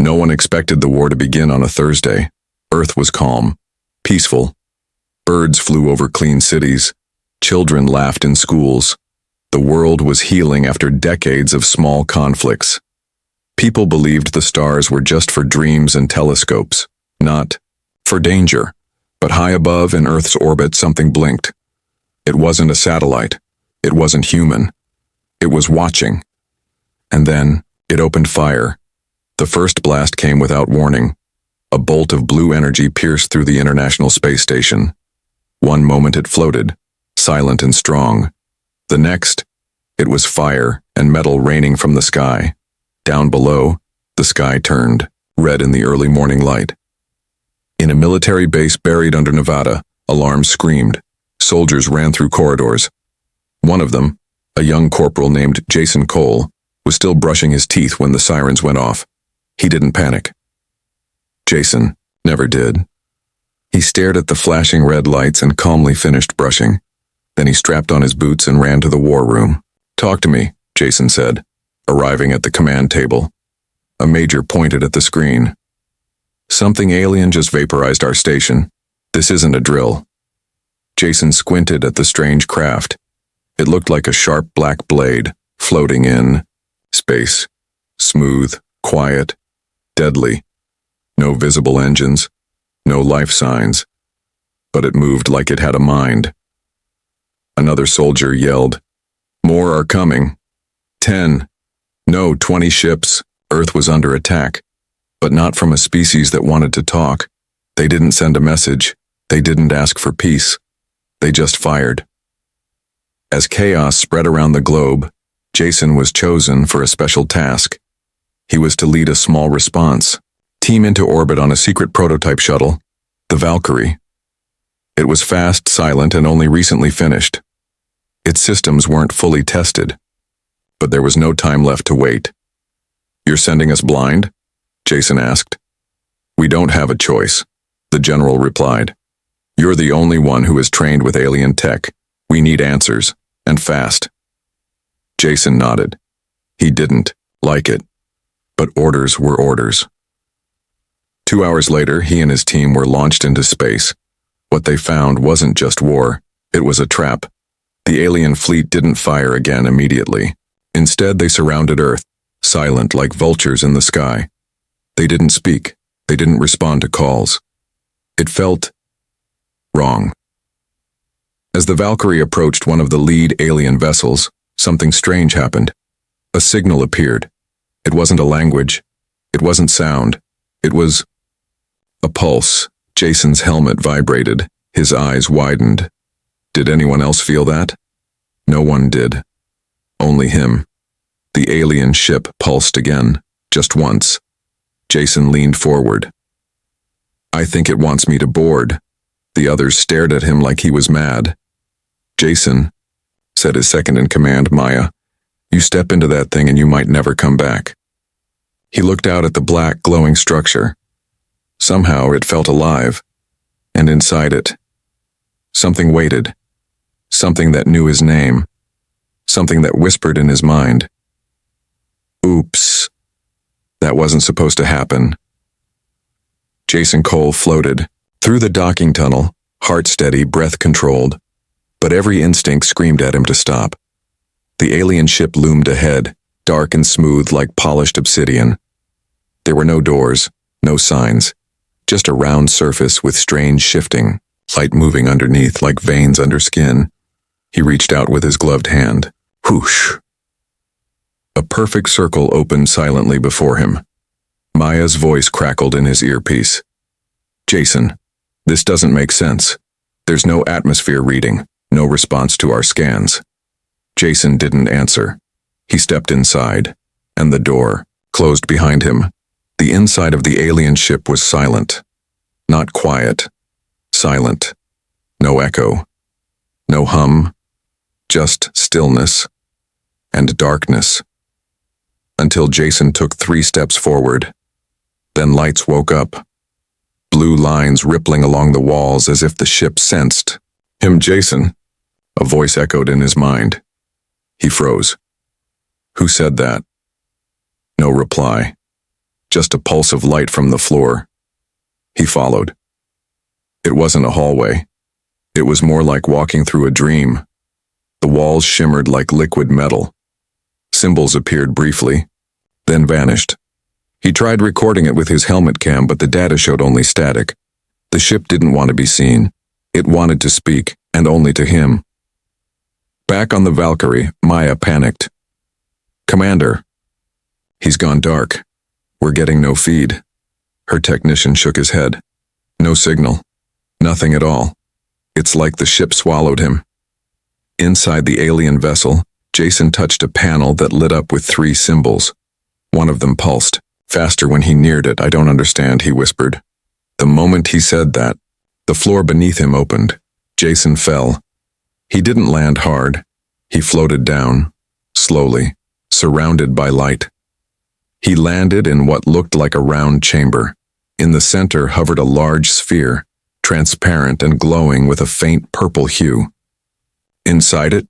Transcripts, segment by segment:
No one expected the war to begin on a Thursday. Earth was calm, peaceful. Birds flew over clean cities. Children laughed in schools. The world was healing after decades of small conflicts. People believed the stars were just for dreams and telescopes, not for danger. But high above in Earth's orbit, something blinked. It wasn't a satellite. It wasn't human. It was watching. And then it opened fire. The first blast came without warning. A bolt of blue energy pierced through the International Space Station. One moment it floated, silent and strong. The next, it was fire and metal raining from the sky. Down below, the sky turned, red in the early morning light. In a military base buried under Nevada, alarms screamed. Soldiers ran through corridors. One of them, a young corporal named Jason Cole, was still brushing his teeth when the sirens went off. He didn't panic. Jason never did. He stared at the flashing red lights and calmly finished brushing. Then he strapped on his boots and ran to the war room. "Talk to me," Jason said, arriving at the command table. A major pointed at the screen. "Something alien just vaporized our station. This isn't a drill." Jason squinted at the strange craft. It looked like a sharp black blade, floating in space. Smooth, quiet, deadly. No visible engines, no life signs. But it moved like it had a mind. Another soldier yelled, "More are coming. 10. No, 20 ships." Earth was under attack, but not from a species that wanted to talk. They didn't send a message. They didn't ask for peace. They just fired. As chaos spread around the globe, Jason was chosen for a special task. He was to lead a small response team into orbit on a secret prototype shuttle, the Valkyrie. It was fast, silent, and only recently finished. Its systems weren't fully tested, but there was no time left to wait. "You're sending us blind?" Jason asked. "We don't have a choice," the general replied. "You're the only one who is trained with alien tech. We need answers, and fast." Jason nodded. He didn't like it, but orders were orders. 2 hours later, he and his team were launched into space. What they found wasn't just war, it was a trap. The alien fleet didn't fire again immediately. Instead, they surrounded Earth, silent like vultures in the sky. They didn't speak. They didn't respond to calls. It felt wrong. As the Valkyrie approached one of the lead alien vessels, something strange happened. A signal appeared. It wasn't a language. It wasn't sound. It was a pulse. Jason's helmet vibrated. His eyes widened. Did anyone else feel that? No one did. Only him. The alien ship pulsed again, just once. Jason leaned forward. "I think it wants me to board." The others stared at him like he was mad. "Jason," said his second-in-command, Maya, "you step into that thing and you might never come back." He looked out at the black, glowing structure. Somehow it felt alive, and inside it, something waited. Something that knew his name. Something that whispered in his mind. "Oops. That wasn't supposed to happen." Jason Cole floated through the docking tunnel, heart steady, breath controlled, but every instinct screamed at him to stop. The alien ship loomed ahead, dark and smooth like polished obsidian. There were no doors, no signs, just a round surface with strange shifting, light moving underneath like veins under skin. He reached out with his gloved hand. Whoosh! A perfect circle opened silently before him. Maya's voice crackled in his earpiece. "Jason, this doesn't make sense. There's no atmosphere reading, no response to our scans." Jason didn't answer. He stepped inside, and the door closed behind him. The inside of the alien ship was silent. Not quiet. Silent. No echo. No hum. Just stillness. And darkness. Until Jason took 3 steps forward. Then lights woke up. Blue lines rippling along the walls as if the ship sensed him. "Jason," a voice echoed in his mind. He froze. "Who said that?" No reply. just a pulse of light from the floor. He followed. It wasn't a hallway. It was more like walking through a dream. The walls shimmered like liquid metal. Symbols appeared briefly, then vanished. He tried recording it with his helmet cam, but the data showed only static. The ship didn't want to be seen. It wanted to speak, and only to him. Back on the Valkyrie, Maya panicked. "Commander." "He's gone dark. We're getting no feed." Her technician shook his head. "No signal. Nothing at all. It's like the ship swallowed him." Inside the alien vessel, Jason touched a panel that lit up with 3 symbols. One of them pulsed, faster when he neared it. "I don't understand," he whispered. The moment he said that, the floor beneath him opened. Jason fell. He didn't land hard. He floated down, slowly, surrounded by light. He landed in what looked like a round chamber. In the center hovered a large sphere, transparent and glowing with a faint purple hue. Inside it,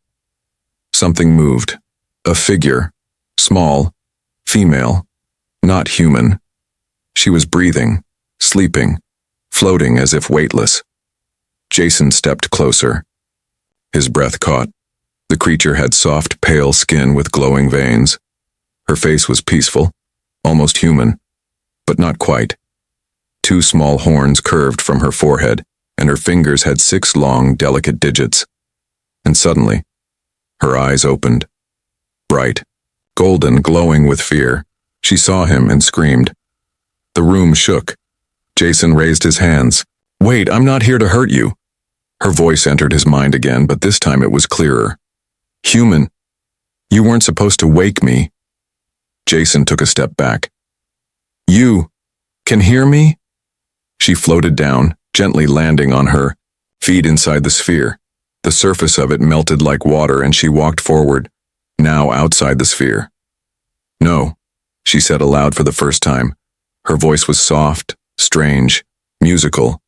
something moved. A figure, small, female, not human. She was breathing, sleeping, floating as if weightless. Jason stepped closer. His breath caught. The creature had soft, pale skin with glowing veins. Her face was peaceful, almost human, but not quite. 2 small horns curved from her forehead, and her fingers had 6 long, delicate digits. And suddenly, her eyes opened. Bright, golden, glowing with fear. She saw him and screamed. The room shook. Jason raised his hands. "Wait, I'm not here to hurt you." Her voice entered his mind again, but this time it was clearer. "Human, you weren't supposed to wake me." Jason took a step back. "You can hear me?" She floated down, gently landing on her feet inside the sphere. The surface of it melted like water, and she walked forward, now outside the sphere. "No," she said aloud for the first time. Her voice was soft, strange, musical.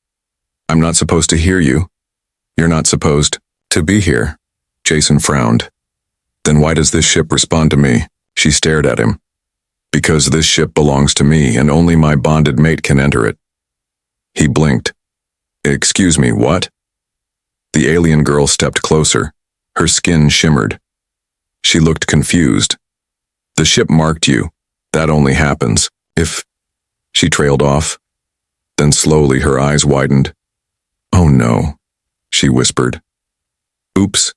"I'm not supposed to hear you. You're not supposed to be here." Jason frowned. "Then why does this ship respond to me?" She stared at him. "Because this ship belongs to me, and only my bonded mate can enter it." He blinked. "Excuse me, what?" The alien girl stepped closer. Her skin shimmered. She looked confused. "The ship marked you. That only happens if..." She trailed off. Then slowly her eyes widened. "Oh no," she whispered. "Oops.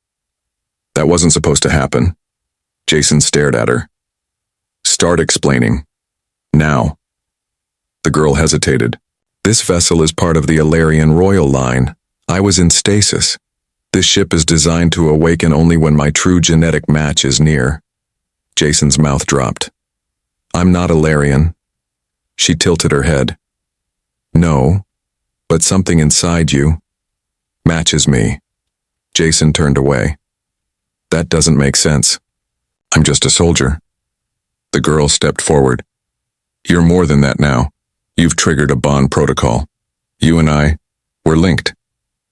That wasn't supposed to happen." Jason stared at her. "Start explaining. Now." The girl hesitated. "This vessel is part of the Alarian royal line. I was in stasis. This ship is designed to awaken only when my true genetic match is near." Jason's mouth dropped. "I'm not Alarian." She tilted her head. "No, but something inside you matches me." Jason turned away. "That doesn't make sense. I'm just a soldier." The girl stepped forward. "You're more than that now. You've triggered a bond protocol. You and I, we're linked.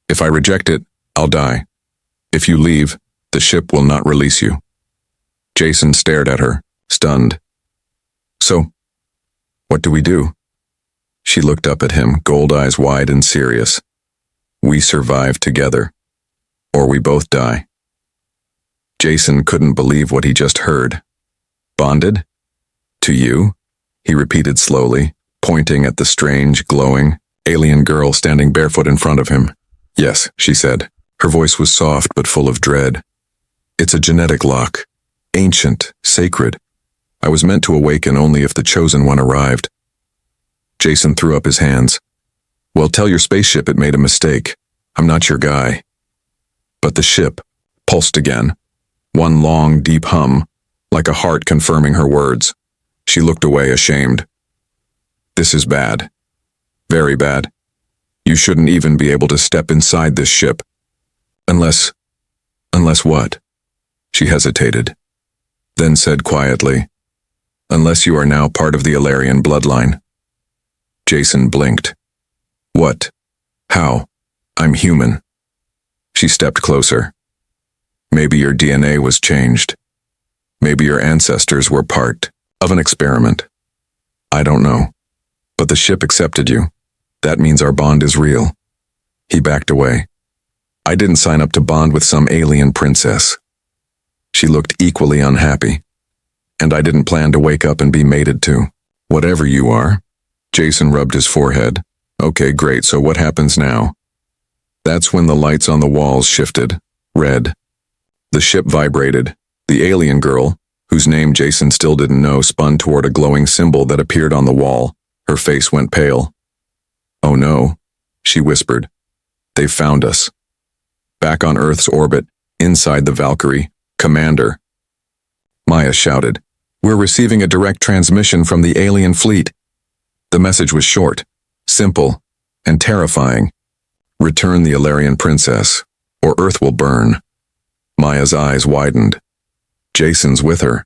If I reject it, I'll die. If you leave, the ship will not release you." Jason stared at her, stunned. "So, what do we do?" She looked up at him, gold eyes wide and serious. "We survive together, or we both die." Jason couldn't believe what he just heard. "Bonded? To you?" he repeated slowly, pointing at the strange, glowing, alien girl standing barefoot in front of him. "Yes," she said. Her voice was soft but full of dread. "It's a genetic lock. Ancient, sacred. I was meant to awaken only if the chosen one arrived." Jason threw up his hands. "Well, tell your spaceship it made a mistake. I'm not your guy." But the ship pulsed again. One long, deep hum, like a heart confirming her words. She looked away, ashamed. "This is bad. Very bad. You shouldn't even be able to step inside this ship. Unless what?" She hesitated, then said quietly, "Unless you are now part of the Alarian bloodline." Jason blinked. "What? How? I'm human." She stepped closer. "Maybe your DNA was changed. Maybe your ancestors were part of an experiment. I don't know. But the ship accepted you. That means our bond is real. He backed away. I didn't sign up to bond with some alien princess. She looked equally unhappy. And I didn't plan to wake up and be mated to. Whatever you are. Jason rubbed his forehead. Okay, great, so what happens now? That's when the lights on the walls shifted. Red. The ship vibrated. The alien girl, whose name Jason still didn't know, spun toward a glowing symbol that appeared on the wall. Her face went pale. Oh no, she whispered. They've found us. Back on Earth's orbit, inside the Valkyrie, Commander. Maya shouted, "We're receiving a direct transmission from the alien fleet." The message was short, simple, and terrifying. Return the Illyrian princess, or Earth will burn. Maya's eyes widened. Jason's with her.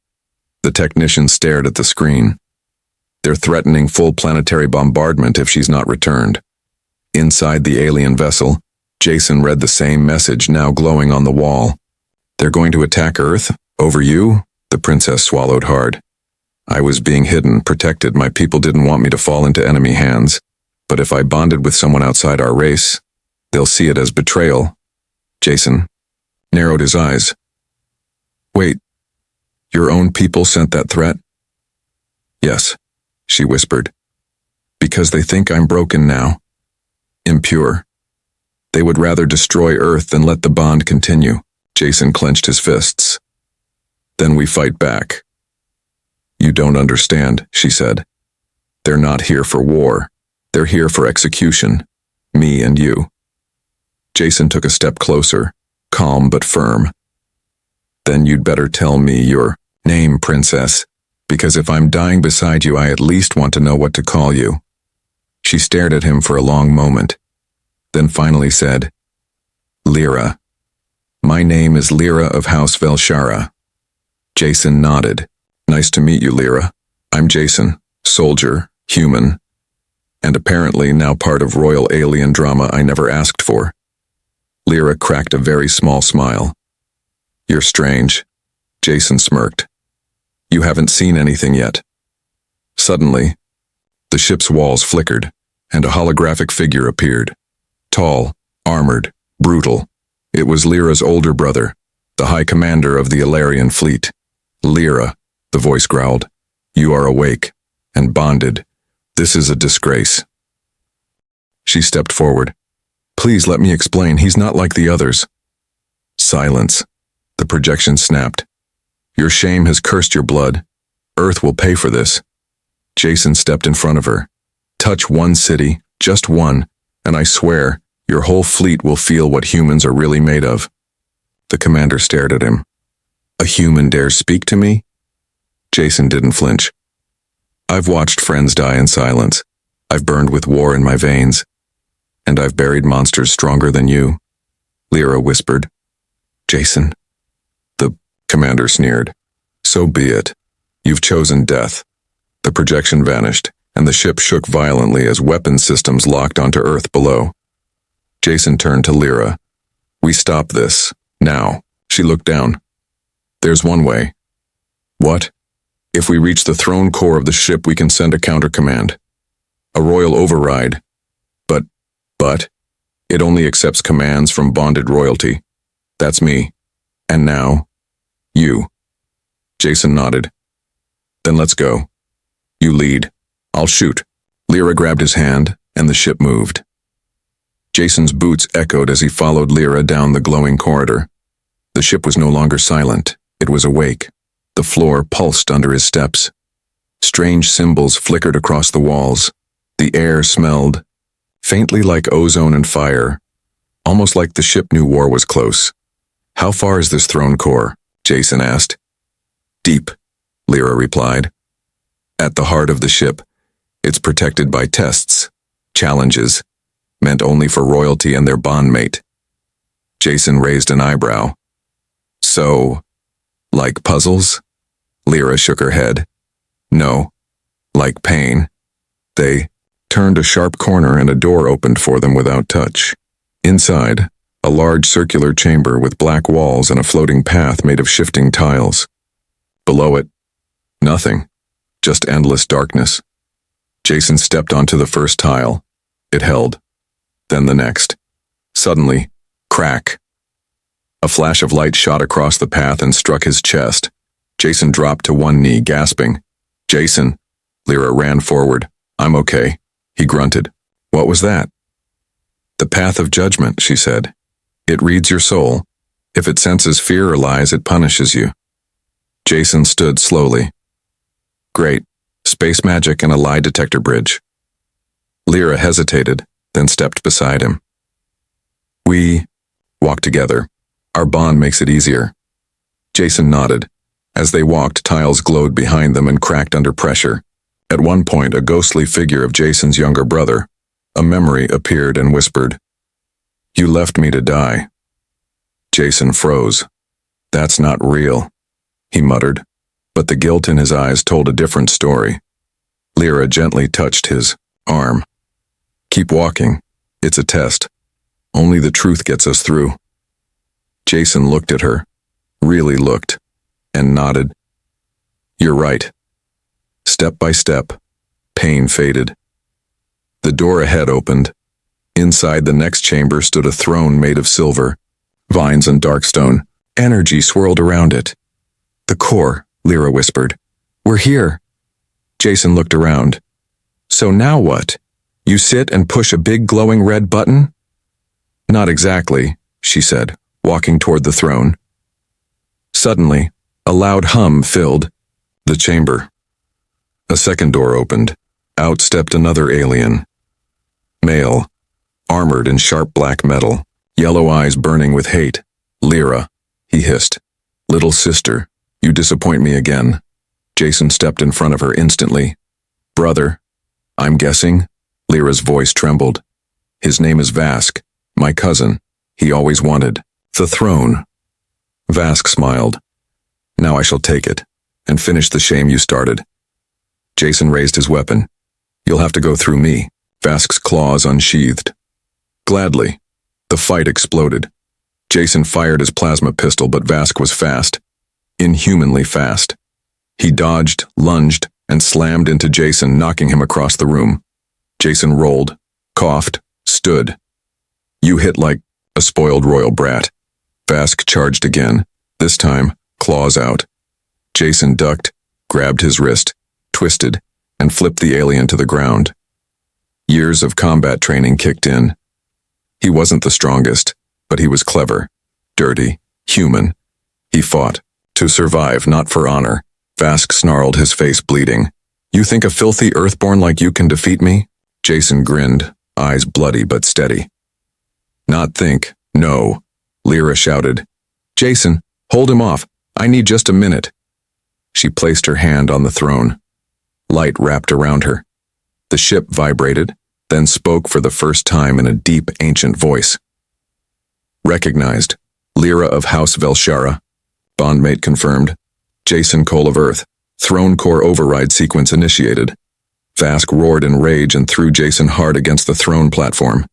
The technician stared at the screen. They're threatening full planetary bombardment if she's not returned. Inside the alien vessel, Jason read the same message now glowing on the wall. They're going to attack Earth? Over you? The princess swallowed hard. I was being hidden, protected. My people didn't want me to fall into enemy hands. But if I bonded with someone outside our race, they'll see it as betrayal. Jason narrowed his eyes. Wait, your own people sent that threat? Yes, she whispered. Because they think I'm broken now. Impure. They would rather destroy Earth than let the bond continue. Jason clenched his fists. Then we fight back. You don't understand, she said. They're not here for war. They're here for execution. Me and you. Jason took a step closer, calm but firm. Then you'd better tell me your name, princess, because if I'm dying beside you, I at least want to know what to call you. She stared at him for a long moment, then finally said, Lyra. My name is Lyra of House Velshara. Jason nodded. Nice to meet you, Lyra. I'm Jason, soldier, human, and apparently now part of royal alien drama I never asked for. Lyra cracked a very small smile. You're strange. Jason smirked. You haven't seen anything yet. Suddenly, the ship's walls flickered, and a holographic figure appeared. Tall, armored, brutal. It was Lyra's older brother, the High Commander of the Illyrian fleet. Lyra, the voice growled. You are awake, and bonded. This is a disgrace. She stepped forward. Please let me explain, he's not like the others. Silence. The projection snapped. Your shame has cursed your blood. Earth will pay for this. Jason stepped in front of her. Touch one city, just one, and I swear, your whole fleet will feel what humans are really made of. The commander stared at him. A human dares speak to me? Jason didn't flinch. I've watched friends die in silence. I've burned with war in my veins. And I've buried monsters stronger than you. Lyra whispered. Jason? The commander sneered. So be it. You've chosen death. The projection vanished, and the ship shook violently as weapon systems locked onto Earth below. Jason turned to Lyra. We stop this. Now. She looked down. There's one way. What? If we reach the throne core of the ship, we can send a counter-command. A royal override. But, it only accepts commands from bonded royalty. That's me. And now, you. Jason nodded. Then let's go. You lead. I'll shoot. Lyra grabbed his hand, and the ship moved. Jason's boots echoed as he followed Lyra down the glowing corridor. The ship was no longer silent. It was awake. The floor pulsed under his steps. Strange symbols flickered across the walls. The air smelled faintly like ozone and fire, almost like the ship knew war was close. How far is this throne core? Jason asked. Deep, Lyra replied. At the heart of the ship, it's protected by tests, challenges, meant only for royalty and their bondmate. Jason raised an eyebrow. So, like puzzles? Lyra shook her head. No, like pain. They turned a sharp corner and a door opened for them without touch. Inside, a large circular chamber with black walls and a floating path made of shifting tiles. Below it, nothing, just endless darkness. Jason stepped onto the first tile. It held. Then the next. Suddenly, crack. A flash of light shot across the path and struck his chest. Jason dropped to one knee, gasping. Jason. Lyra ran forward. I'm okay. He grunted. What was that? The path of judgment, she said. It reads your soul. If it senses fear or lies, it punishes you. Jason stood slowly. Great. Space magic and a lie detector bridge. Lyra hesitated, then stepped beside him. We walk together. Our bond makes it easier. Jason nodded. As they walked, tiles glowed behind them and cracked under pressure. At one point, a ghostly figure of Jason's younger brother, a memory, appeared and whispered, You left me to die. Jason froze. That's not real, he muttered, but the guilt in his eyes told a different story. Lyra gently touched his arm. Keep walking. It's a test. Only the truth gets us through. Jason looked at her, really looked, and nodded. You're right. Step by step, pain faded. The door ahead opened. Inside the next chamber stood a throne made of silver, vines and darkstone. Energy swirled around it. The core, Lyra whispered. We're here. Jason looked around. So now what? You sit and push a big glowing red button? Not exactly, she said, walking toward the throne. Suddenly, a loud hum filled the chamber. A second door opened. Out stepped another alien. Male, armored in sharp black metal, yellow eyes burning with hate. Lyra, he hissed. Little sister, you disappoint me again. Jason stepped in front of her instantly. Brother, I'm guessing? Lyra's voice trembled. His name is Vask, my cousin. He always wanted the throne. Vask smiled. Now I shall take it, and finish the shame you started. Jason raised his weapon. You'll have to go through me. Vask's claws unsheathed. Gladly. The fight exploded. Jason fired his plasma pistol, but Vask was fast. Inhumanly fast. He dodged, lunged, and slammed into Jason, knocking him across the room. Jason rolled, coughed, stood. You hit like a spoiled royal brat. Vask charged again, this time, claws out. Jason ducked, grabbed his wrist, twisted, and flipped the alien to the ground. Years of combat training kicked in. He wasn't the strongest, but he was clever, dirty, human. He fought, to survive, not for honor. Vask snarled, his face bleeding. You think a filthy earthborn like you can defeat me? Jason grinned, eyes bloody but steady. Not think, no, Lyra shouted. Jason, hold him off. I need just a minute. She placed her hand on the throne. Light wrapped around her. The ship vibrated, then spoke for the first time in a deep, ancient voice. Recognized. Lyra of House Velshara. Bondmate confirmed. Jason Cole of Earth. Throne core override sequence initiated. Vask roared in rage and threw Jason hard against the throne platform.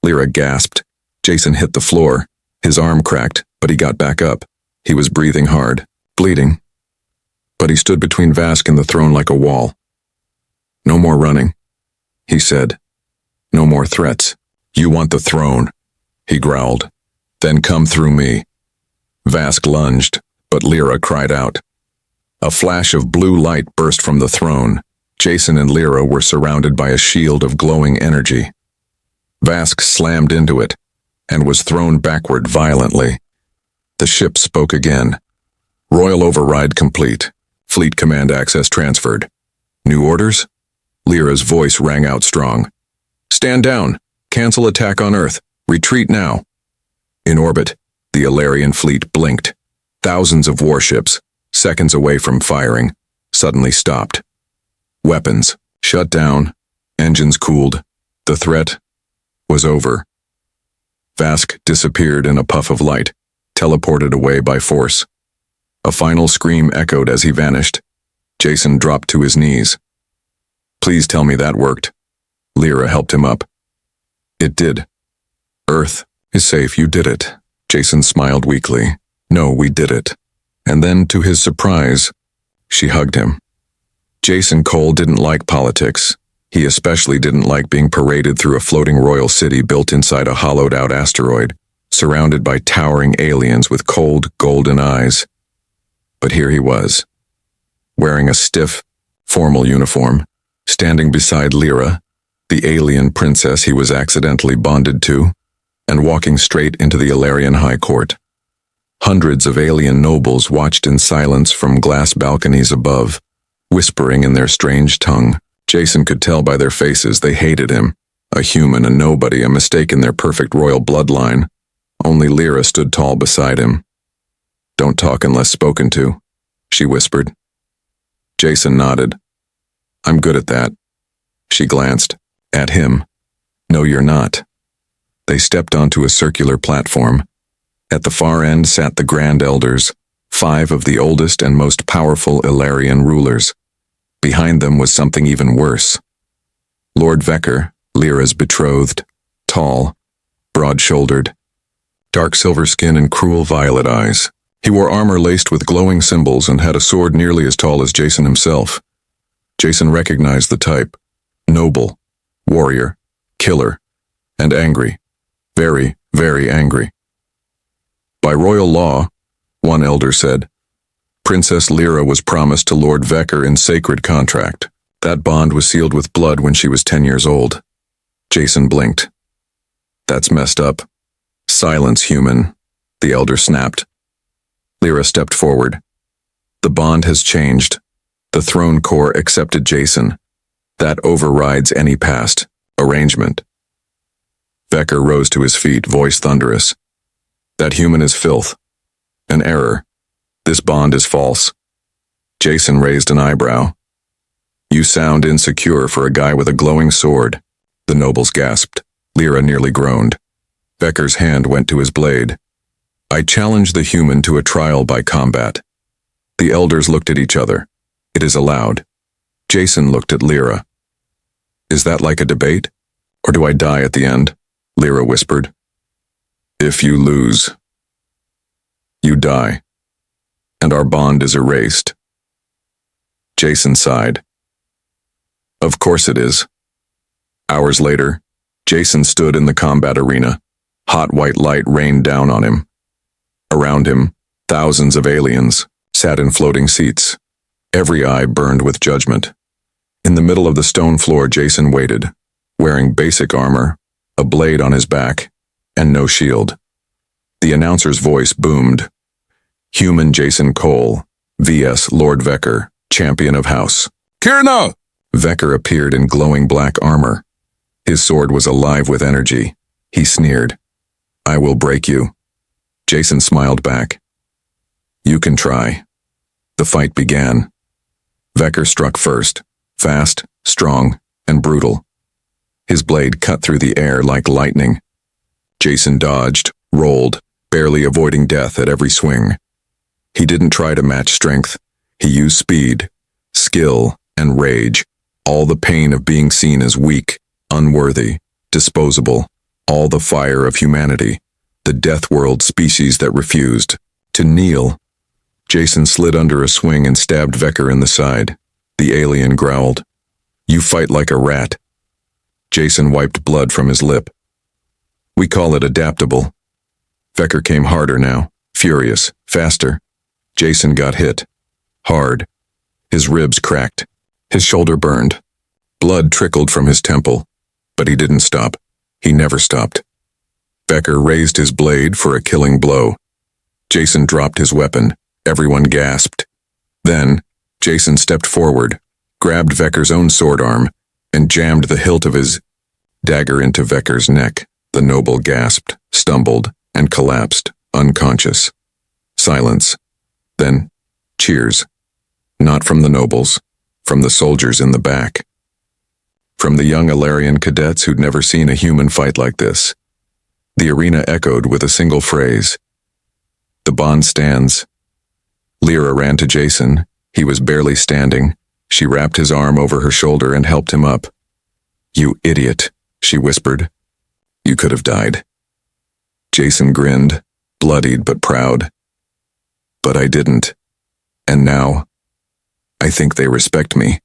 Lyra gasped. Jason hit the floor. His arm cracked, but he got back up. He was breathing hard, bleeding. But he stood between Vask and the throne like a wall. No more running, he said. No more threats. You want the throne, he growled. Then come through me. Vask lunged, but Lyra cried out. A flash of blue light burst from the throne. Jason and Lyra were surrounded by a shield of glowing energy. Vask slammed into it, and was thrown backward violently. The ship spoke again. Royal override complete. Fleet command access transferred. New orders? Lyra's voice rang out strong. Stand down. Cancel attack on Earth. Retreat now. In orbit, the Alarian fleet blinked. Thousands of warships, seconds away from firing, suddenly stopped. Weapons shut down, engines cooled. The threat was over. Vask disappeared in a puff of light, teleported away by force. A final scream echoed as he vanished. Jason dropped to his knees. Please tell me that worked. Lyra helped him up. It did. Earth is safe, you did it. Jason smiled weakly. No, we did it. And then, to his surprise, she hugged him. Jason Cole didn't like politics. He especially didn't like being paraded through a floating royal city built inside a hollowed-out asteroid, surrounded by towering aliens with cold, golden eyes. But here he was, wearing a stiff, formal uniform, standing beside Lyra, the alien princess he was accidentally bonded to, and walking straight into the Ilarian High Court. Hundreds of alien nobles watched in silence from glass balconies above, whispering in their strange tongue. Jason could tell by their faces they hated him, a human, a nobody, a mistake in their perfect royal bloodline. Only Lyra stood tall beside him. "Don't talk unless spoken to," she whispered. Jason nodded. "I'm good at that." She glanced at him. "No, you're not." They stepped onto a circular platform. At the far end sat the Grand Elders, 5 of the oldest and most powerful Ilarian rulers. Behind them was something even worse. Lord Vecker, Lyra's betrothed, tall, broad-shouldered, dark silver skin and cruel violet eyes. He wore armor laced with glowing symbols and had a sword nearly as tall as Jason himself. Jason recognized the type: noble, warrior, killer, and angry. Very, very angry. "By royal law," one elder said, "Princess Lyra was promised to Lord Vecker in sacred contract. That bond was sealed with blood when she was 10 years old." Jason blinked. "That's messed up." "Silence, human," the elder snapped. Lyra stepped forward. "The bond has changed. The throne core accepted Jason. That overrides any past arrangement." Vecker rose to his feet, voice thunderous. "That human is filth. An error. This bond is false." Jason raised an eyebrow. "You sound insecure for a guy with a glowing sword," the nobles gasped. Lyra nearly groaned. Vecker's hand went to his blade. "I challenge the human to a trial by combat." The elders looked at each other. "It is allowed." Jason looked at Lyra. "Is that like a debate? Or do I die at the end?" Lyra whispered. "If you lose, you die, and our bond is erased." Jason sighed. "Of course it is." Hours later, Jason stood in the combat arena. Hot white light rained down on him. Around him, thousands of aliens sat in floating seats. Every eye burned with judgment. In the middle of the stone floor, Jason waited, wearing basic armor, a blade on his back, and no shield. The announcer's voice boomed. "Human Jason Cole, vs. Lord Vecker, champion of House." "Kirna!" Vecker appeared in glowing black armor. His sword was alive with energy. He sneered. "I will break you." Jason smiled back. "You can try." The fight began. Vecker struck first, fast, strong, and brutal. His blade cut through the air like lightning. Jason dodged, rolled, barely avoiding death at every swing. He didn't try to match strength. He used speed, skill, and rage, all the pain of being seen as weak, unworthy, disposable, all the fire of humanity, the death world species that refused to kneel. Jason slid under a swing and stabbed Vecker in the side. The alien growled. "You fight like a rat." Jason wiped blood from his lip. "We call it adaptable." Vecker came harder now, furious, faster. Jason got hit. Hard. His ribs cracked. His shoulder burned. Blood trickled from his temple. But he didn't stop. He never stopped. Vecker raised his blade for a killing blow. Jason dropped his weapon. Everyone gasped. Then, Jason stepped forward, grabbed Vecker's own sword arm, and jammed the hilt of his dagger into Vecker's neck. The noble gasped, stumbled, and collapsed, unconscious. Silence. Then, cheers. Not from the nobles, from the soldiers in the back. From the young Ilarian cadets who'd never seen a human fight like this. The arena echoed with a single phrase. "The bond stands." Lyra ran to Jason. He was barely standing. She wrapped his arm over her shoulder and helped him up. "You idiot," she whispered. "You could have died." Jason grinned, bloodied but proud. "But I didn't. And now, I think they respect me."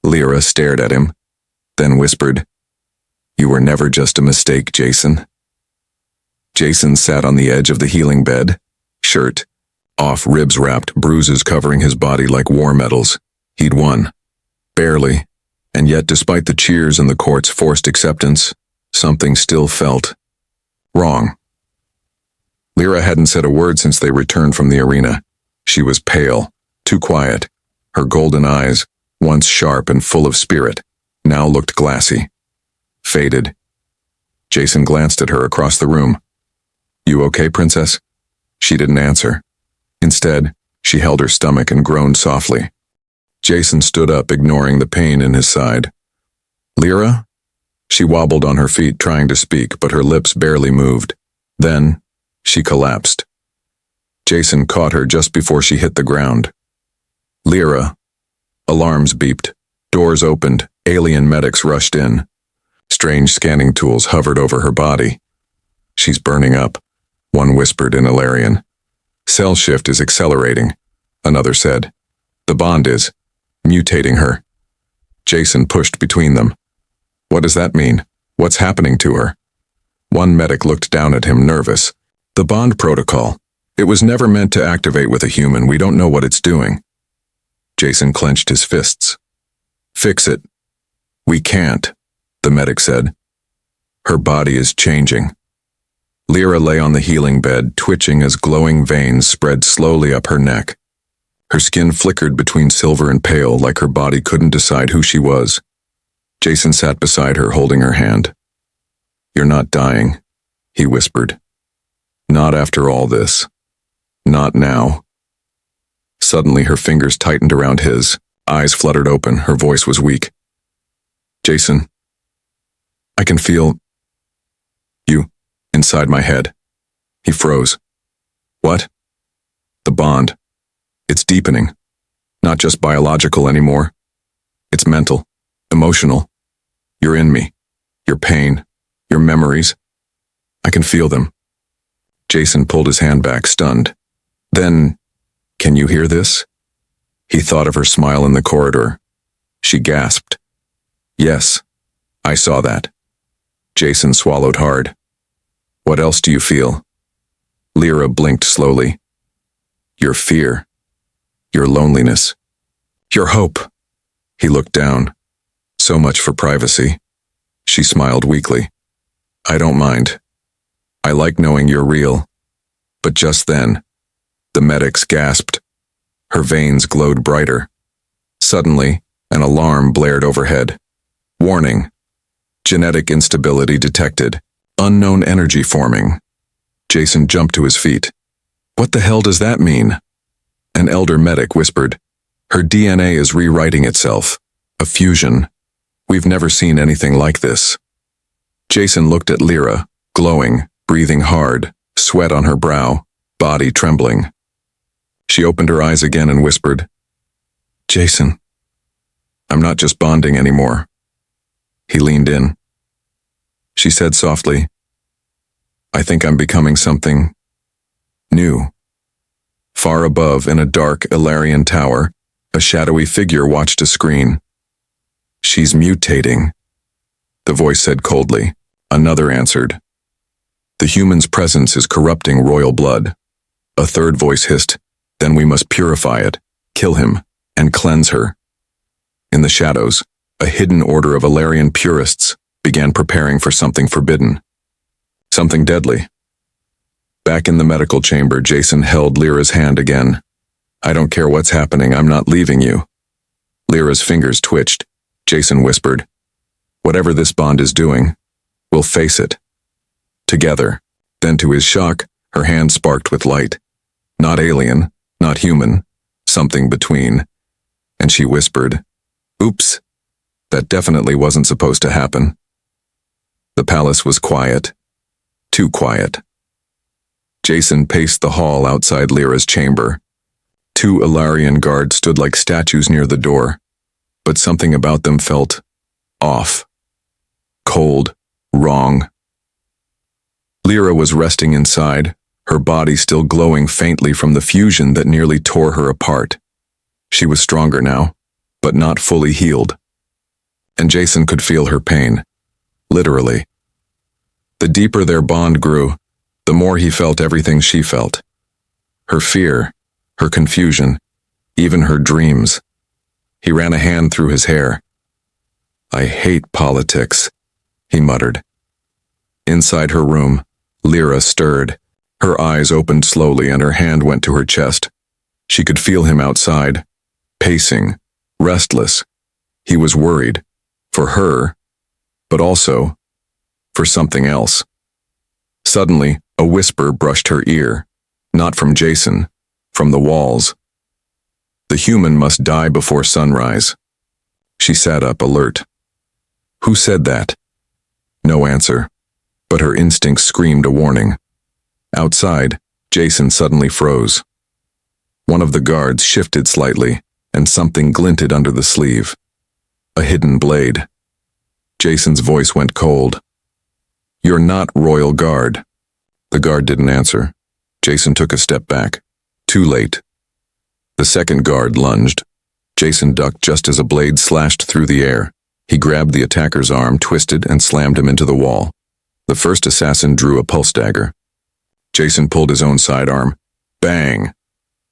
Lyra stared at him, then whispered, "You were never just a mistake, Jason." Jason sat on the edge of the healing bed, shirt off, ribs wrapped, bruises covering his body like war medals. He'd won. Barely. And yet, despite the cheers and the court's forced acceptance, something still felt wrong. Lyra hadn't said a word since they returned from the arena. She was pale, too quiet. Her golden eyes, once sharp and full of spirit, now looked glassy. Faded. Jason glanced at her across the room. "You okay, princess?" She didn't answer. Instead, she held her stomach and groaned softly. Jason stood up, ignoring the pain in his side. "Lyra?" She wobbled on her feet, trying to speak, but her lips barely moved. Then, she collapsed. Jason caught her just before she hit the ground. "Lyra." Alarms beeped. Doors opened. Alien medics rushed in. Strange scanning tools hovered over her body. "She's burning up," one whispered in Ilarian. "Cell shift is accelerating," another said. "The bond is mutating her." Jason pushed between them. "What does that mean? What's happening to her?" One medic looked down at him, nervous. "The bond protocol. It was never meant to activate with a human. We don't know what it's doing." Jason clenched his fists. "Fix it." "We can't," the medic said. "Her body is changing." Lyra lay on the healing bed, twitching as glowing veins spread slowly up her neck. Her skin flickered between silver and pale, like her body couldn't decide who she was. Jason sat beside her, holding her hand. "You're not dying," he whispered. "Not after all this. Not now." Suddenly her fingers tightened around his, eyes fluttered open, her voice was weak. "Jason, I can feel you inside my head." He froze. "What?" "The bond. It's deepening. Not just biological anymore. It's mental, emotional. You're in me. Your pain, your memories. I can feel them." Jason pulled his hand back, stunned. Then, "Can you hear this?" He thought of her smile in the corridor. She gasped. "Yes, I saw that." Jason swallowed hard. "What else do you feel?" Lyra blinked slowly. "Your fear. Your loneliness. Your hope." He looked down. "So much for privacy." She smiled weakly. "I don't mind. I like knowing you're real." But just then, the medics gasped. Her veins glowed brighter. Suddenly, an alarm blared overhead. "Warning. Genetic instability detected. Unknown energy forming." Jason jumped to his feet. "What the hell does that mean?" An elder medic whispered, "Her DNA is rewriting itself. A fusion. We've never seen anything like this." Jason looked at Lyra, glowing, breathing hard, sweat on her brow, body trembling. She opened her eyes again and whispered, "Jason, I'm not just bonding anymore." He leaned in. She said softly, "I think I'm becoming something new." Far above, in a dark Ilarian tower, a shadowy figure watched a screen. "She's mutating," the voice said coldly. Another answered, "The human's presence is corrupting royal blood." A third voice hissed, "Then we must purify it, kill him, and cleanse her." In the shadows, a hidden order of Ilarian purists began preparing for something forbidden. Something deadly. Back in the medical chamber, Jason held Lyra's hand again. "I don't care what's happening, I'm not leaving you." Lyra's fingers twitched. Jason whispered, "Whatever this bond is doing, we'll face it. Together." Then to his shock, her hand sparked with light. Not alien, not human, something between. And she whispered, "Oops, that definitely wasn't supposed to happen." The palace was quiet. Too quiet. Jason paced the hall outside Lyra's chamber. 2 Ilarian guards stood like statues near the door, but something about them felt off. Cold, wrong. Lyra was resting inside, her body still glowing faintly from the fusion that nearly tore her apart. She was stronger now, but not fully healed. and Jason could feel her pain. Literally. The deeper their bond grew, the more he felt everything she felt. Her fear, her confusion, even her dreams. He ran a hand through his hair. "I hate politics," he muttered. Inside her room, Lyra stirred. Her eyes opened slowly and her hand went to her chest. She could feel him outside, pacing, restless. He was worried, for her, but also for something else. Suddenly, a whisper brushed her ear, not from Jason, from the walls. "The human must die before sunrise." She sat up, alert. Who said that? No answer, but her instincts screamed a warning. Outside, Jason suddenly froze. One of the guards shifted slightly, and something glinted under the sleeve. A hidden blade. Jason's voice went cold. "You're not Royal Guard." The guard didn't answer. Jason took a step back. Too late. The second guard lunged. Jason ducked just as a blade slashed through the air. He grabbed the attacker's arm, twisted, and slammed him into the wall. The first assassin drew a pulse dagger. Jason pulled his own sidearm. Bang!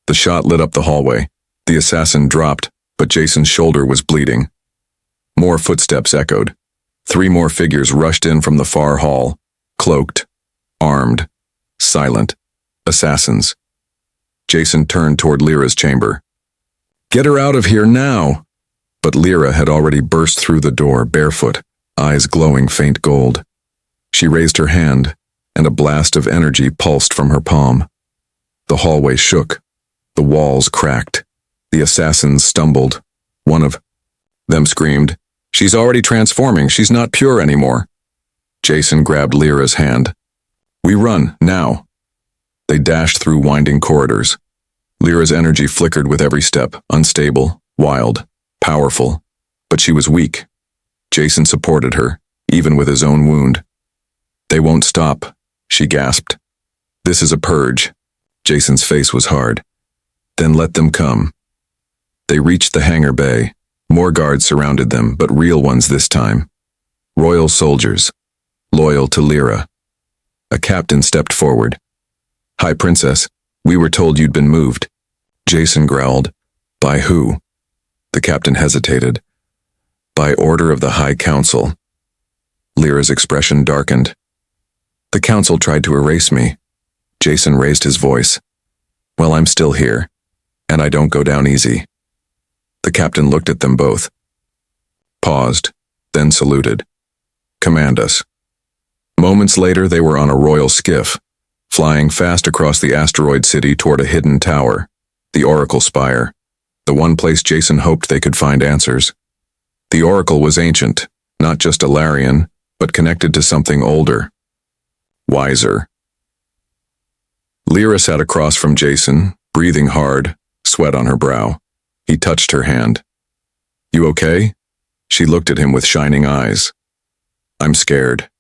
The shot lit up the hallway. The assassin dropped, but Jason's shoulder was bleeding. More footsteps echoed. 3 more figures rushed in from the far hall, cloaked, armed, silent, assassins. Jason turned toward Lyra's chamber. "Get her out of here now!" But Lyra had already burst through the door, barefoot, eyes glowing faint gold. She raised her hand, and a blast of energy pulsed from her palm. The hallway shook. The walls cracked. The assassins stumbled. One of them screamed, "She's already transforming. She's not pure anymore." Jason grabbed Lyra's hand. "We run, now." They dashed through winding corridors. Lyra's energy flickered with every step, unstable, wild, powerful, but she was weak. Jason supported her, even with his own wound. "They won't stop," she gasped. "This is a purge." Jason's face was hard. "Then let them come." They reached the hangar bay. More guards surrounded them, but real ones this time. Royal soldiers, loyal to Lyra. A captain stepped forward. "Hi, Princess. We were told you'd been moved." Jason growled. "By who?" The captain hesitated. "By order of the High Council." Lyra's expression darkened. "The council tried to erase me." Jason raised his voice. "Well, I'm still here, and I don't go down easy." The captain looked at them both. Paused, then saluted. "Command us." Moments later, they were on a royal skiff, flying fast across the asteroid city toward a hidden tower, the Oracle Spire, the one place Jason hoped they could find answers. The Oracle was ancient, not just Alarian, but connected to something older, wiser. Lyra sat across from Jason, breathing hard, sweat on her brow. He touched her hand. "You okay?" She looked at him with shining eyes. "I'm scared."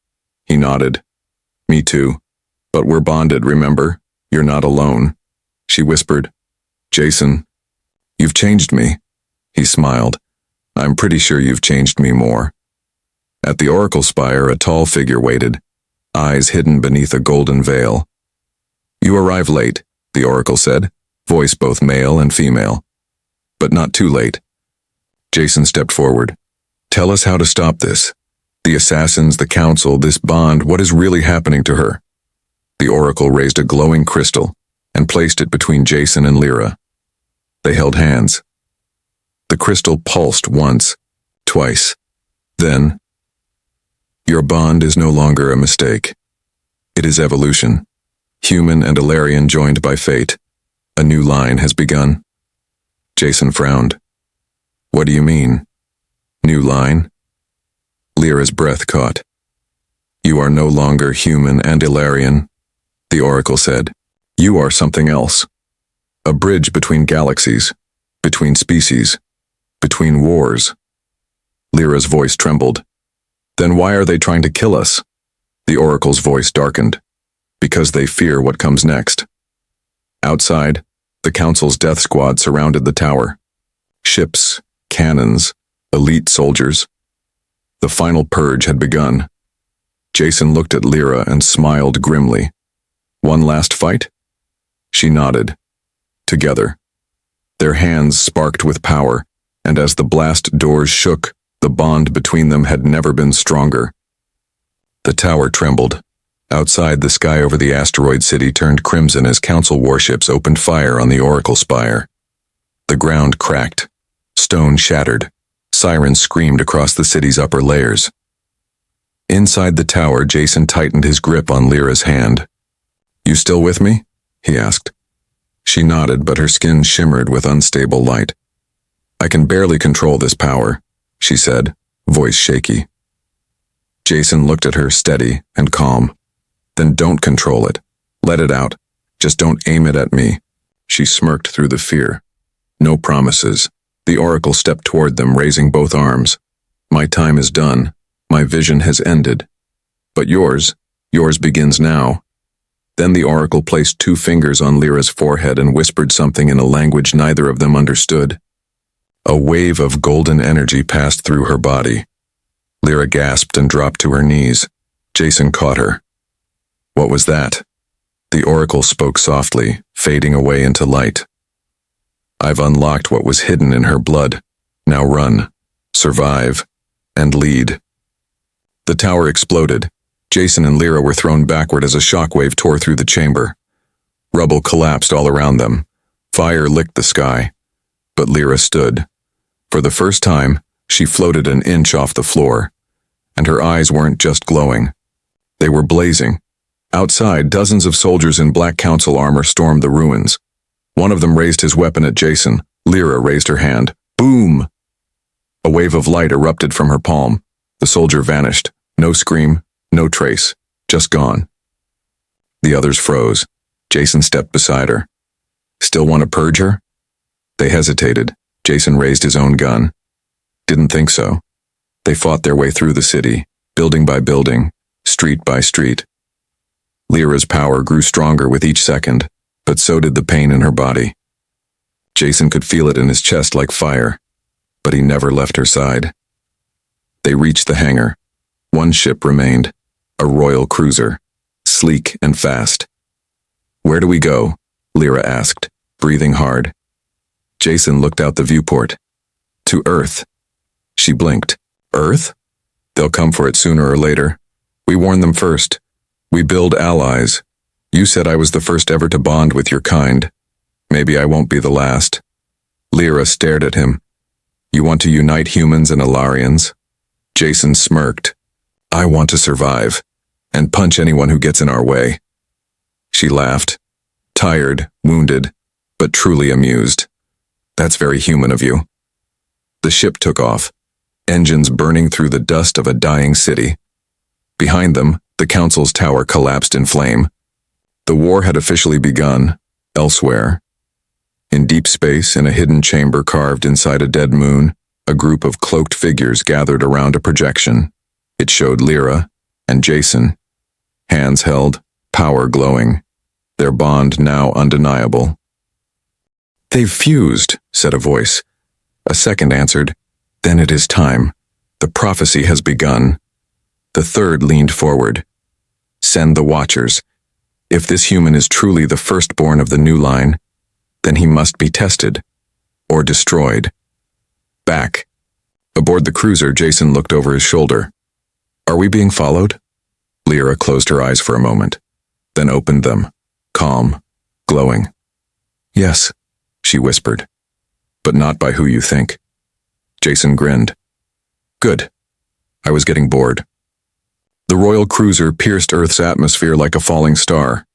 He nodded. "Me too. But we're bonded, remember? You're not alone." She whispered. "Jason, you've changed me." He smiled. "I'm pretty sure you've changed me more." At the Oracle Spire, a tall figure waited, eyes hidden beneath a golden veil. "You arrive late," the Oracle said, voice both male and female. "But not too late." Jason stepped forward. "Tell us how to stop this. The assassins, the council, this bond, what is really happening to her?" The Oracle raised a glowing crystal and placed it between Jason and Lyra. They held hands. The crystal pulsed once, twice. Then, "Your bond is no longer a mistake. It is evolution. Human and Alarian joined by fate. A new line has begun." Jason frowned. "What do you mean? New line?" Lyra's breath caught. "You are no longer human and Ilarian," the Oracle said. "You are something else. A bridge between galaxies, between species, between wars." Lyra's voice trembled. "Then why are they trying to kill us?" The Oracle's voice darkened. "Because they fear what comes next." Outside, the Council's death squad surrounded the tower. Ships, cannons, elite soldiers. The final purge had begun. Jason looked at Lyra and smiled grimly. One last fight? She nodded. Together. Their hands sparked with power, and as the blast doors shook, the bond between them had never been stronger. The tower trembled. Outside, the sky over the asteroid city turned crimson as Council warships opened fire on the Oracle Spire. The ground cracked. Stone shattered. Sirens screamed across the city's upper layers. Inside the tower, Jason tightened his grip on Lyra's hand. "You still with me?" he asked. She nodded, but her skin shimmered with unstable light. "I can barely control this power," she said, voice shaky. Jason looked at her, steady and calm. "Then don't control it. Let it out. Just don't aim it at me." She smirked through the fear. "No promises." The Oracle stepped toward them, raising both arms. "My time is done. My vision has ended. But yours begins now." Then the Oracle placed 2 fingers on Lyra's forehead and whispered something in a language neither of them understood. A wave of golden energy passed through her body. Lyra gasped and dropped to her knees. Jason caught her. "What was that?" The Oracle spoke softly, fading away into light. "I've unlocked what was hidden in her blood. Now run, survive, and lead." The tower exploded. Jason and Lyra were thrown backward as a shockwave tore through the chamber. Rubble collapsed all around them. Fire licked the sky. But Lyra stood. For the first time, she floated an inch off the floor. And her eyes weren't just glowing. They were blazing. Outside, dozens of soldiers in Black Council armor stormed the ruins. One of them raised his weapon at Jason. Lyra raised her hand. Boom! A wave of light erupted from her palm. The soldier vanished. No scream, no trace. Just gone. The others froze. Jason stepped beside her. "Still want to purge her?" They hesitated. Jason raised his own gun. "Didn't think so." They fought their way through the city, building by building, street by street. Lyra's power grew stronger with each second, but so did the pain in her body. Jason could feel it in his chest like fire, but he never left her side. They reached the hangar. One ship remained, a royal cruiser, sleek and fast. "Where do we go?" Lyra asked, breathing hard. Jason looked out the viewport. "To Earth." She blinked. "Earth? They'll come for it sooner or later. We warn them first. We build allies. You said I was the first ever to bond with your kind. Maybe I won't be the last." Lyra stared at him. "You want to unite humans and Alarians?" Jason smirked. "I want to survive, and punch anyone who gets in our way." She laughed, tired, wounded, but truly amused. "That's very human of you." The ship took off, engines burning through the dust of a dying city. Behind them, the Council's tower collapsed in flame. The war had officially begun, elsewhere. In deep space, in a hidden chamber carved inside a dead moon, a group of cloaked figures gathered around a projection. It showed Lyra and Jason, hands held, power glowing, their bond now undeniable. "They've fused," said a voice. A second answered, "Then it is time. The prophecy has begun." The third leaned forward. "Send the Watchers. If this human is truly the firstborn of the new line, then he must be tested, or destroyed." Back. Aboard the cruiser, Jason looked over his shoulder. "Are we being followed?" Lyra closed her eyes for a moment, then opened them, calm, glowing. "Yes," she whispered. "But not by who you think." Jason grinned. "Good. I was getting bored." The royal cruiser pierced Earth's atmosphere like a falling star.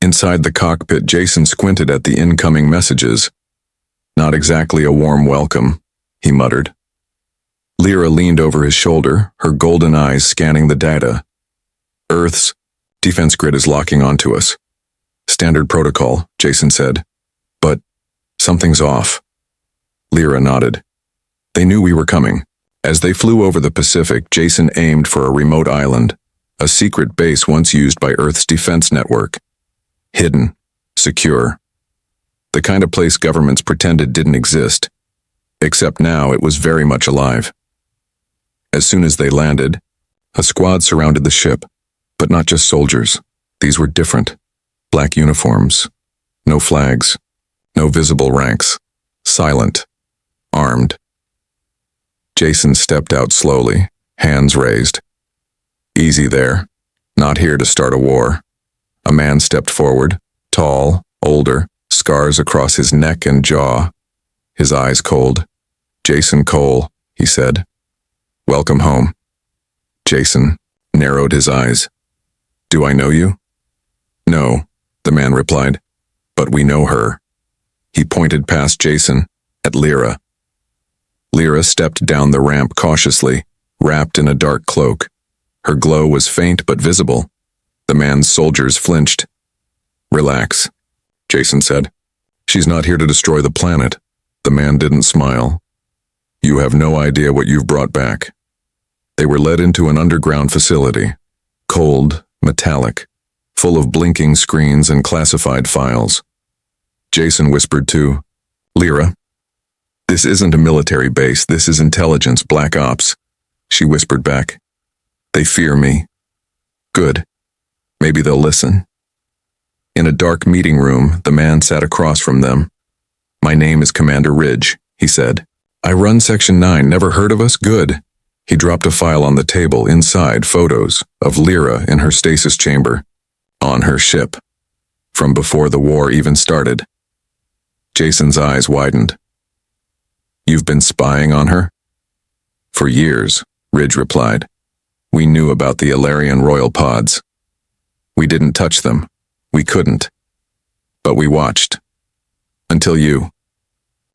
Inside the cockpit, Jason squinted at the incoming messages. "Not exactly a warm welcome," he muttered. Lyra leaned over his shoulder, her golden eyes scanning the data. "Earth's defense grid is locking onto us." "Standard protocol," Jason said. "But something's off." Lyra nodded. They knew we were coming. As they flew over the Pacific, Jason aimed for a remote island, a secret base once used by Earth's defense network. Hidden, secure. The kind of place governments pretended didn't exist. Except now it was very much alive. As soon as they landed, a squad surrounded the ship, but not just soldiers. These were different. Black uniforms, no flags, no visible ranks, silent, armed. Jason stepped out slowly, hands raised. Easy there, not here to start a war. A man stepped forward, tall, older, scars across his neck and jaw, his eyes cold. "Jason Cole," he said. "Welcome home." Jason narrowed his eyes. "Do I know you?" "No," the man replied, "but we know her." He pointed past Jason, at Lyra. Lyra stepped down the ramp cautiously, wrapped in a dark cloak. Her glow was faint but visible. The man's soldiers flinched. "Relax," Jason said. "She's not here to destroy the planet." The man didn't smile. "You have no idea what you've brought back." They were led into an underground facility, cold, metallic, full of blinking screens and classified files. Jason whispered to Lyra, "This isn't a military base, this is intelligence, black ops." She whispered back, "They fear me." "Good. Maybe they'll listen." In a dark meeting room, the man sat across from them. "My name is Commander Ridge," he said. "I run Section 9, never heard of us? Good." He dropped a file on the table, inside photos of Lyra in her stasis chamber, on her ship, from before the war even started. Jason's eyes widened. "You've been spying on her?" "For years," Ridge replied. "We knew about the Ilarian royal pods. We didn't touch them. We couldn't. But we watched. Until you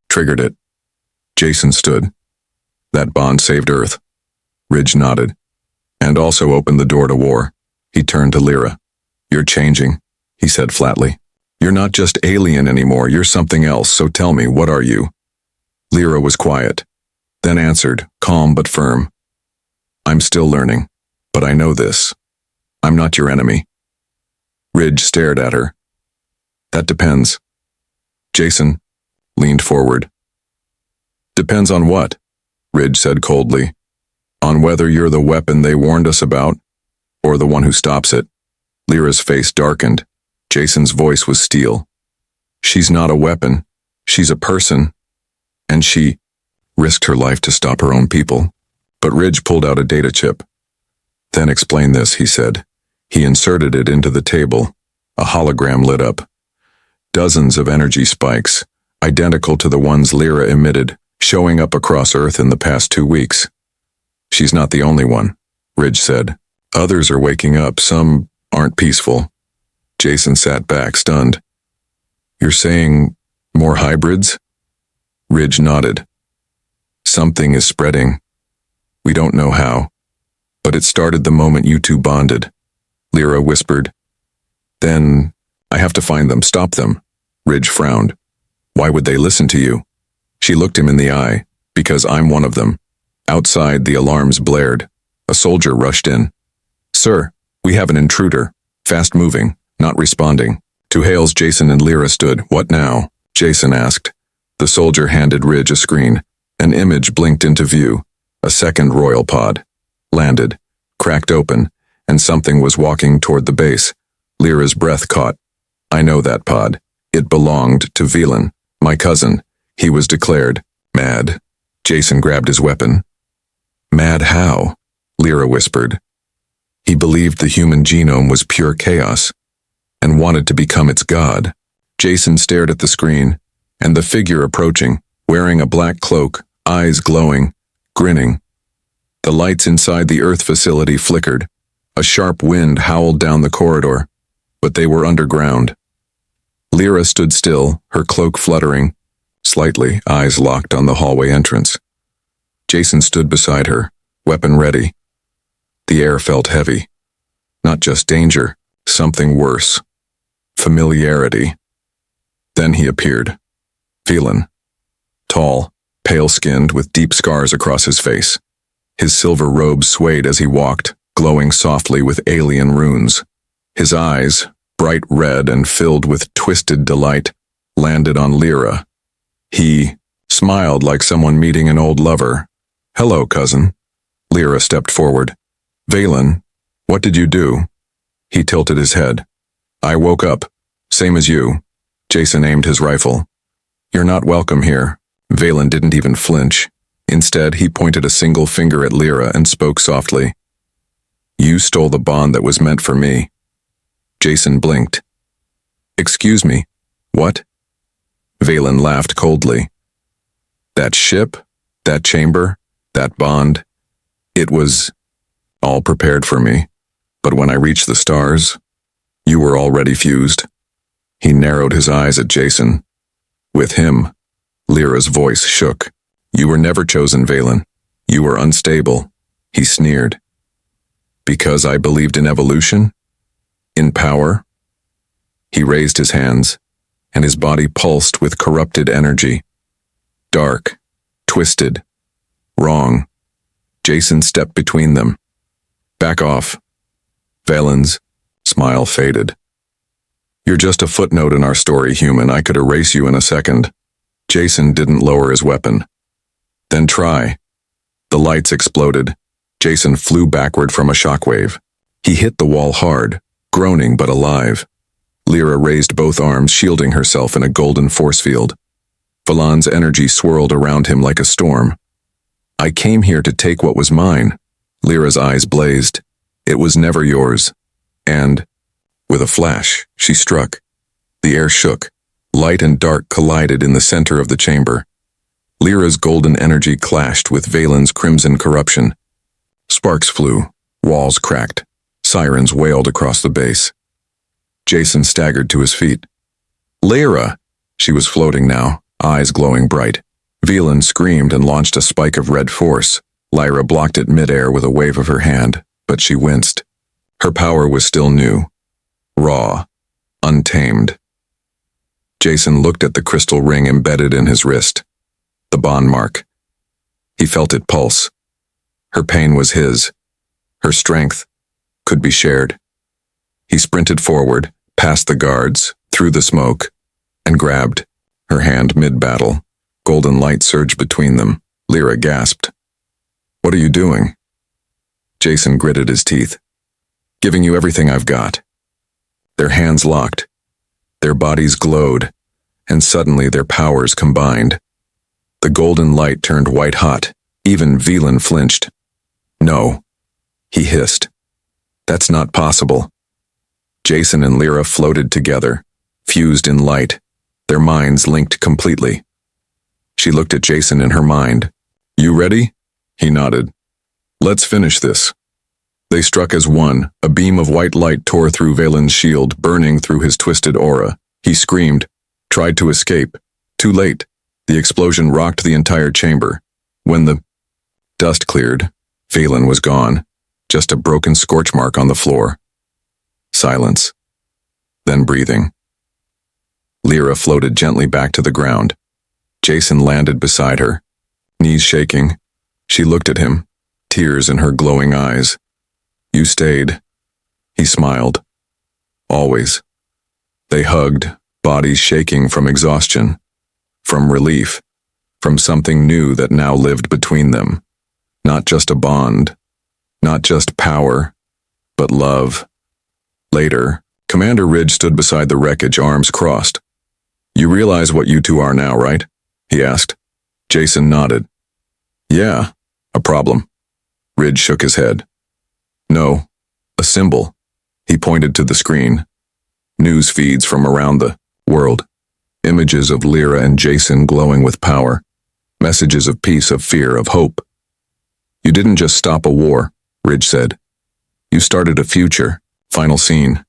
triggered it." Jason stood. "That bond saved Earth." Ridge nodded, and also opened the door to war. He turned to Lyra. "You're changing," he said flatly. "You're not just alien anymore, you're something else, so tell me, what are you?" Lyra was quiet, then answered, calm but firm. "I'm still learning, but I know this. I'm not your enemy." Ridge stared at her. "That depends." Jason leaned forward. "Depends on what?" Ridge said coldly. "On whether you're the weapon they warned us about, or the one who stops it." Lyra's face darkened. Jason's voice was steel. "She's not a weapon. She's a person. And she risked her life to stop her own people." But Ridge pulled out a data chip. "Then explain this," he said. He inserted it into the table. A hologram lit up. Dozens of energy spikes, identical to the ones Lyra emitted, showing up across Earth in the past 2 weeks. "She's not the only one," Ridge said. "Others are waking up, some aren't peaceful." Jason sat back, stunned. "You're saying more hybrids?" Ridge nodded. "Something is spreading. We don't know how, but it started the moment you two bonded." Lyra whispered. "Then I have to find them, stop them." Ridge frowned. "Why would they listen to you?" She looked him in the eye. "Because I'm one of them." Outside, the alarms blared. A soldier rushed in. "Sir, we have an intruder. Fast moving, not responding." To Hales, Jason and Lyra stood. "What now?" Jason asked. The soldier handed Ridge a screen. An image blinked into view. A second royal pod. Landed. Cracked open, and something was walking toward the base. Lyra's breath caught. "I know that pod. It belonged to Velan, my cousin." He was declared mad. Jason grabbed his weapon. "Mad how?" Lyra whispered. "He believed the human genome was pure chaos, and wanted to become its god." Jason stared at the screen, and the figure approaching, wearing a black cloak, eyes glowing, grinning. The lights inside the Earth facility flickered. A sharp wind howled down the corridor, but they were underground. Lyra stood still, her cloak fluttering, slightly, eyes locked on the hallway entrance. Jason stood beside her, weapon ready. The air felt heavy. Not just danger, something worse. Familiarity. Then he appeared. Velan. Tall, pale-skinned, with deep scars across his face. His silver robe swayed as he walked, glowing softly with alien runes. His eyes, bright red and filled with twisted delight, landed on Lyra. He smiled like someone meeting an old lover. "Hello, cousin." Lyra stepped forward. Valen, what did you do? He tilted his head. I woke up. Same as you. Jason aimed his rifle. You're not welcome here. Valen didn't even flinch. Instead, he pointed a single finger at Lyra and spoke softly. You stole the bond that was meant for me. Jason blinked. Excuse me, what? Valen laughed coldly. That ship, that chamber, that bond, it was all prepared for me. But when I reached the stars, you were already fused. He narrowed his eyes at Jason. With him, Lyra's voice shook. You were never chosen, Valen. You were unstable. He sneered. Because I believed in evolution? In power? He raised his hands, and his body pulsed with corrupted energy. Dark, twisted, wrong. Jason stepped between them. Back off. Valen's smile faded. You're just a footnote in our story, human. I could erase you in a second. Jason didn't lower his weapon. Then try. The lights exploded. Jason flew backward from a shockwave. He hit the wall hard, groaning but alive. Lyra raised both arms, shielding herself in a golden force field. Valen's energy swirled around him like a storm. I came here to take what was mine. Lyra's eyes blazed. It was never yours. And, with a flash, she struck. The air shook. Light and dark collided in the center of the chamber. Lyra's golden energy clashed with Valen's crimson corruption. Sparks flew. Walls cracked. Sirens wailed across the base. Jason staggered to his feet. Lyra! She was floating now, eyes glowing bright. Valen screamed and launched a spike of red force. Lyra blocked it midair with a wave of her hand, but she winced. Her power was still new. Raw. Untamed. Jason looked at the crystal ring embedded in his wrist. The bond mark. He felt it pulse. Her pain was his. Her strength could be shared. He sprinted forward, past the guards, through the smoke, and grabbed her hand mid-battle. Golden light surged between them. Lyra gasped. What are you doing? Jason gritted his teeth. Giving you everything I've got. Their hands locked. Their bodies glowed, and suddenly their powers combined. The golden light turned white-hot. Even Valen flinched. No, he hissed. That's not possible. Jason and Lyra floated together, fused in light, their minds linked completely. She looked at Jason in her mind. You ready? He nodded. Let's finish this. They struck as one. A beam of white light tore through Valen's shield, burning through his twisted aura. He screamed, tried to escape. Too late. The explosion rocked the entire chamber. When the dust cleared, Valen was gone. Just a broken scorch mark on the floor. Silence. Then breathing. Lyra floated gently back to the ground. Jason landed beside her, knees shaking. She looked at him, tears in her glowing eyes. You stayed. He smiled. Always. They hugged, bodies shaking from exhaustion, from relief, from something new that now lived between them. Not just a bond, not just power, but love. Later, Commander Ridge stood beside the wreckage, arms crossed. You realize what you two are now, right? He asked. Jason nodded. Yeah, a problem. Ridge shook his head. No, a symbol. He pointed to the screen. News feeds from around the world. Images of Lyra and Jason glowing with power. Messages of peace, of fear, of hope. You didn't just stop a war, Ridge said. You started a future. Final scene.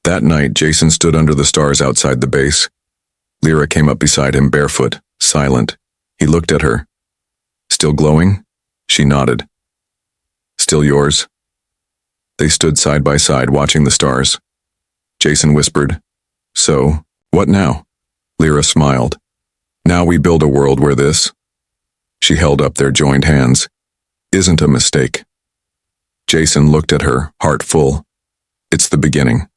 That night, Jason stood under the stars outside the base. Lyra came up beside him barefoot, silent. He looked at her. Still glowing? She nodded. Still yours? They stood side by side, watching the stars. Jason whispered, So, what now? Lyra smiled. Now we build a world where this, she held up their joined hands, isn't a mistake. Jason looked at her, heart full. It's the beginning.